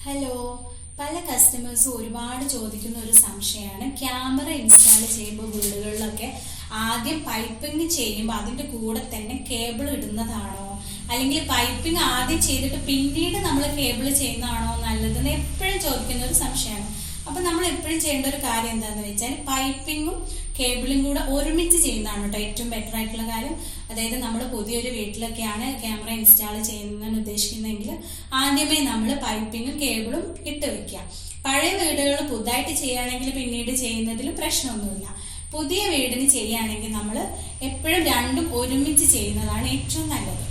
Hello, പല കസ്റ്റമേഴ്സും ഒരുപാട് ചോദിക്കുന്ന ഒരു സംശയമാണ് ക്യാമറ ഇൻസ്റ്റാൾ ചെയ്യുമ്പോൾ വീടുകളിലൊക്കെ ആദ്യം പൈപ്പിംഗ് ചെയ്യുമ്പോൾ അതിൻ്റെ കൂടെ തന്നെ കേബിൾ ഇടുന്നതാണോ, അല്ലെങ്കിൽ പൈപ്പിംഗ് ആദ്യം ചെയ്തിട്ട് പിന്നീട് നമ്മൾ കേബിൾ ചെയ്യുന്നതാണോ നല്ലതെന്ന് എപ്പോഴും ചോദിക്കുന്ന ഒരു സംശയമാണ്. അപ്പൊ നമ്മൾ എപ്പോഴും ചെയ്യേണ്ട ഒരു കാര്യം എന്താണെന്ന് വെച്ചാൽ പൈപ്പിങ്ങും കേബിളും കൂടെ ഒരുമിച്ച് ചെയ്യുന്നതാണ് കേട്ടോ ഏറ്റവും ബെറ്റർ ആയിട്ടുള്ള കാര്യം. അതായത് നമ്മൾ പുതിയൊരു വീട്ടിലൊക്കെയാണ് ക്യാമറ ഇൻസ്റ്റാൾ ചെയ്യുന്നതെന്ന് ഉദ്ദേശിക്കുന്നതെങ്കിൽ ആദ്യമേ നമ്മൾ പൈപ്പിങ്ങും കേബിളും ഇട്ട് വെക്കുക. പഴയ വീടുകൾ പുതുതായിട്ട് ചെയ്യുകയാണെങ്കിൽ പിന്നീട് ചെയ്യുന്നതിൽ പ്രശ്നമൊന്നുമില്ല. പുതിയ വീടിന് ചെയ്യുകയാണെങ്കിൽ നമ്മൾ എപ്പോഴും രണ്ടും ഒരുമിച്ച് ചെയ്യുന്നതാണ് ഏറ്റവും നല്ലത്.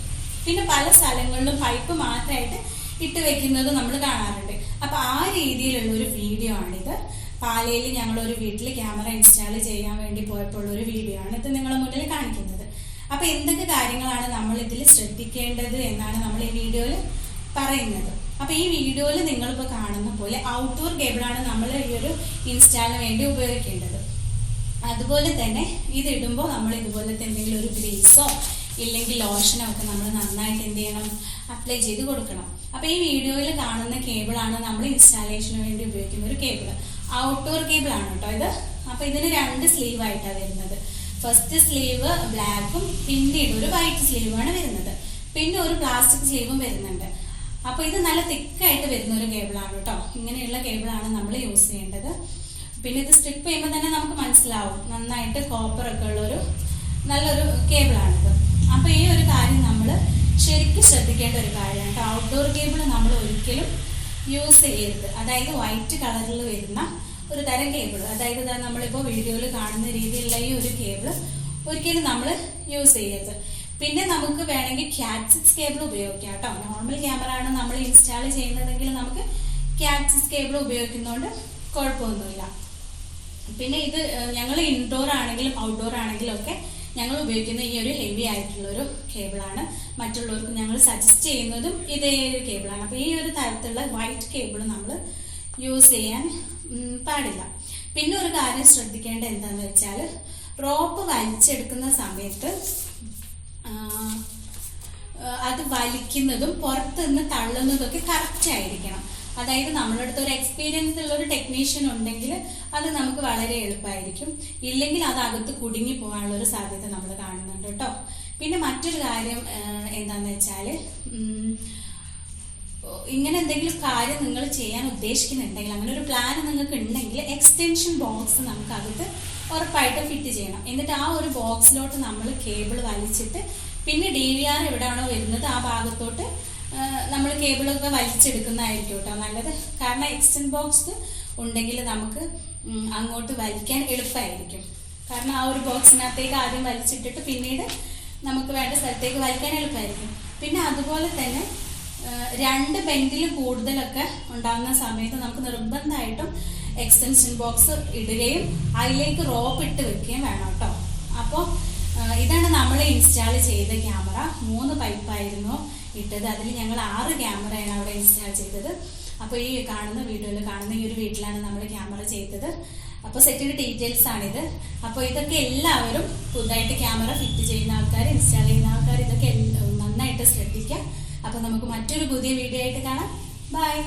പിന്നെ പല സ്ഥലങ്ങളിലും പൈപ്പ് മാത്രമായിട്ട് ഇട്ട് വെക്കുന്നത് നമ്മൾ കാണാറുണ്ട്. അപ്പൊ ആ രീതിയിലുള്ള ഒരു വീഡിയോ ആണിത്. പാലയിൽ ഞങ്ങൾ ഒരു വീട്ടിൽ ക്യാമറ ഇൻസ്റ്റാൾ ചെയ്യാൻ വേണ്ടി പോയപ്പോൾ ഒരു വീഡിയോ ആണ് ഇത് നിങ്ങളുടെ മുന്നിൽ കാണിക്കുന്നത്. അപ്പൊ എന്തൊക്കെ കാര്യങ്ങളാണ് നമ്മൾ ഇതിൽ ശ്രദ്ധിക്കേണ്ടത് എന്നാണ് നമ്മൾ ഈ വീഡിയോയിൽ പറയുന്നത്. അപ്പൊ ഈ വീഡിയോയിൽ നിങ്ങളിപ്പോൾ കാണുന്ന പോലെ ഔട്ട്ഡോർ കേബിളാണ് നമ്മൾ ഈ ഒരു ഇൻസ്റ്റാളിന് വേണ്ടി ഉപയോഗിക്കേണ്ടത്. അതുപോലെ തന്നെ ഇത് ഇടുമ്പോൾ നമ്മൾ ഇതുപോലത്തെ എന്തെങ്കിലും ഒരു ഗ്രീസോ ഇല്ലെങ്കിൽ ലോഷനോ ഒക്കെ നമ്മൾ നന്നായിട്ട് എന്ത് ചെയ്യണം, അപ്ലൈ ചെയ്ത് കൊടുക്കണം. അപ്പൊ ഈ വീഡിയോയിൽ കാണുന്ന കേബിളാണ് നമ്മൾ ഇൻസ്റ്റാളേഷന് വേണ്ടി ഉപയോഗിക്കുന്ന ഒരു കേബിള്. ഔട്ട്ഡോർ കേബിൾ ആണ് കേട്ടോ ഇത്. അപ്പൊ ഇതിന് 2 സ്ലീവ് ആയിട്ടാണ് വരുന്നത്. ഫസ്റ്റ് സ്ലീവ് ബ്ലാക്കും പിന്നീട് ഒരു വൈറ്റ് സ്ലീവാണ് വരുന്നത്. പിന്നെ ഒരു പ്ലാസ്റ്റിക് സ്ലീവും വരുന്നുണ്ട്. അപ്പൊ ഇത് നല്ല തിക്കായിട്ട് വരുന്ന ഒരു കേബിളാണ് കേട്ടോ. ഇങ്ങനെയുള്ള കേബിളാണ് നമ്മൾ യൂസ് ചെയ്യേണ്ടത്. പിന്നെ ഇത് സ്ട്രിപ്പ് ചെയ്യുമ്പോൾ തന്നെ നമുക്ക് മനസ്സിലാവും നന്നായിട്ട് കോപ്പർ ഒക്കെ ഉള്ള ഒരു നല്ലൊരു കേബിളാണിത്. അപ്പൊ ഈ ഒരു കാര്യം നമ്മൾ ശരിക്കും ശ്രദ്ധിക്കേണ്ട ഒരു കാര്യമാണ്. ഔട്ട്ഡോർ കേബിൾ നമ്മൾ ഒരിക്കലും യൂസ് ചെയ്യരുത്. അതായത് വൈറ്റ് കളറിൽ വരുന്ന ഒരു തരം കേബിൾ, അതായത് നമ്മളിപ്പോൾ വീഡിയോയിൽ കാണുന്ന രീതിയിലുള്ള ഈ ഒരു കേബിൾ ഒരിക്കലും നമ്മൾ യൂസ് ചെയ്യരുത്. പിന്നെ നമുക്ക് വേണമെങ്കിൽ ക്യാറ്റ് കേബിൾ ഉപയോഗിക്കാം കേട്ടോ. നോർമൽ ക്യാമറ ആണ് നമ്മൾ ഇൻസ്റ്റാൾ ചെയ്യുന്നതെങ്കിൽ നമുക്ക് ക്യാറ്റ് കേബിൾ ഉപയോഗിക്കുന്നതുകൊണ്ട് കുഴപ്പമൊന്നുമില്ല. പിന്നെ ഇത് ഞങ്ങൾ ഇൻഡോർ ആണെങ്കിലും ഔട്ട്ഡോർ ആണെങ്കിലും ഒക്കെ ഞങ്ങൾ ഉപയോഗിക്കുന്ന ഈ ഒരു ഹെവി ആയിട്ടുള്ള ഒരു കേബിളാണ്. മറ്റുള്ളവർക്ക് ഞങ്ങൾ സജസ്റ്റ് ചെയ്യുന്നതും ഇതേ ഒരു കേബിളാണ്. അപ്പൊ ഈ ഒരു തരത്തിലുള്ള വൈറ്റ് കേബിൾ നമ്മൾ യൂസ് ചെയ്യാൻ പാടില്ല. പിന്നെ ഒരു കാര്യം ശ്രദ്ധിക്കേണ്ട എന്താന്ന് വെച്ചാൽ റോപ്പ് വലിച്ചെടുക്കുന്ന സമയത്ത് അത് വലിക്കുന്നതും പുറത്തുനിന്ന് തള്ളുന്നതും ഒക്കെ കറക്റ്റ് ആയിരിക്കണം. അതായത് നമ്മുടെ അടുത്ത് ഒരു എക്സ്പീരിയൻസ് ഉള്ള ഒരു ടെക്നീഷ്യൻ ഉണ്ടെങ്കിൽ അത് നമുക്ക് വളരെ എളുപ്പമായിരിക്കും. ഇല്ലെങ്കിൽ അത് അകത്ത് കുടുങ്ങി പോകാനുള്ള ഒരു സാധ്യത നമ്മൾ കാണുന്നുണ്ട് കേട്ടോ. പിന്നെ മറ്റൊരു കാര്യം എന്താന്ന് വെച്ചാല് ഇങ്ങനെ എന്തെങ്കിലും കാര്യം നിങ്ങൾ ചെയ്യാൻ ഉദ്ദേശിക്കുന്നുണ്ടെങ്കിൽ, അങ്ങനെ ഒരു പ്ലാൻ നിങ്ങൾക്ക് ഉണ്ടെങ്കിൽ എക്സ്റ്റൻഷൻ ബോക്സ് നമുക്ക് അകത്ത് ഉറപ്പായിട്ടും ഫിറ്റ് ചെയ്യണം. എന്നിട്ട് ആ ഒരു ബോക്സിലോട്ട് നമ്മൾ കേബിൾ വലിച്ചിട്ട് പിന്നെ DVR എവിടെയാണോ വരുന്നത് ആ ഭാഗത്തോട്ട് നമ്മൾ കേബിളൊക്കെ വലിച്ചെടുക്കുന്നതായിരിക്കും കേട്ടോ നല്ലത്. കാരണം എക്സ്റ്റൻഷൻ ബോക്സ് ഉണ്ടെങ്കിൽ നമുക്ക് അങ്ങോട്ട് വലിക്കാൻ എളുപ്പമായിരിക്കും. കാരണം ആ ഒരു ബോക്സിനകത്തേക്ക് ആദ്യം വലിച്ചിട്ടിട്ട് പിന്നീട് നമുക്ക് വേണ്ട സ്ഥലത്തേക്ക് വലിക്കാൻ എളുപ്പമായിരിക്കും. പിന്നെ അതുപോലെ തന്നെ 2 ബെൻഡിൽ കൂടുതലൊക്കെ ഉണ്ടാകുന്ന സമയത്ത് നമുക്ക് നിർബന്ധമായിട്ടും എക്സ്റ്റൻഷൻ ബോക്സ് ഇടുകയും അതിലേക്ക് റോപ്പ് ഇട്ട് വെക്കുകയും വേണം കേട്ടോ. അപ്പോൾ ഇതാണ് നമ്മൾ ഇൻസ്റ്റാൾ ചെയ്ത ക്യാമറ. 3 പൈപ്പായിരുന്നു ഇട്ടത്. അതിൽ ഞങ്ങൾ 6 ക്യാമറയാണ് അവിടെ ഇൻസ്റ്റാൾ ചെയ്തത്. അപ്പോൾ ഈ കാണുന്ന വീഡിയോയിൽ കാണുന്ന ഈ ഒരു വീട്ടിലാണ് നമ്മൾ ക്യാമറ ചെയ്തത്. അപ്പോൾ സെറ്റിന്റെ ഡീറ്റെയിൽസ് ആണിത്. അപ്പോൾ ഇതൊക്കെ എല്ലാവരും പുതുതായിട്ട് ക്യാമറ ഫിറ്റ് ചെയ്യുന്ന ആൾക്കാർ, ഇൻസ്റ്റാൾ ചെയ്യുന്ന ആൾക്കാർ ഇതൊക്കെ നന്നായിട്ട് ശ്രദ്ധിക്കാം. അപ്പോൾ നമുക്ക് മറ്റൊരു പുതിയ വീഡിയോ ആയിട്ട് കാണാം. ബൈ.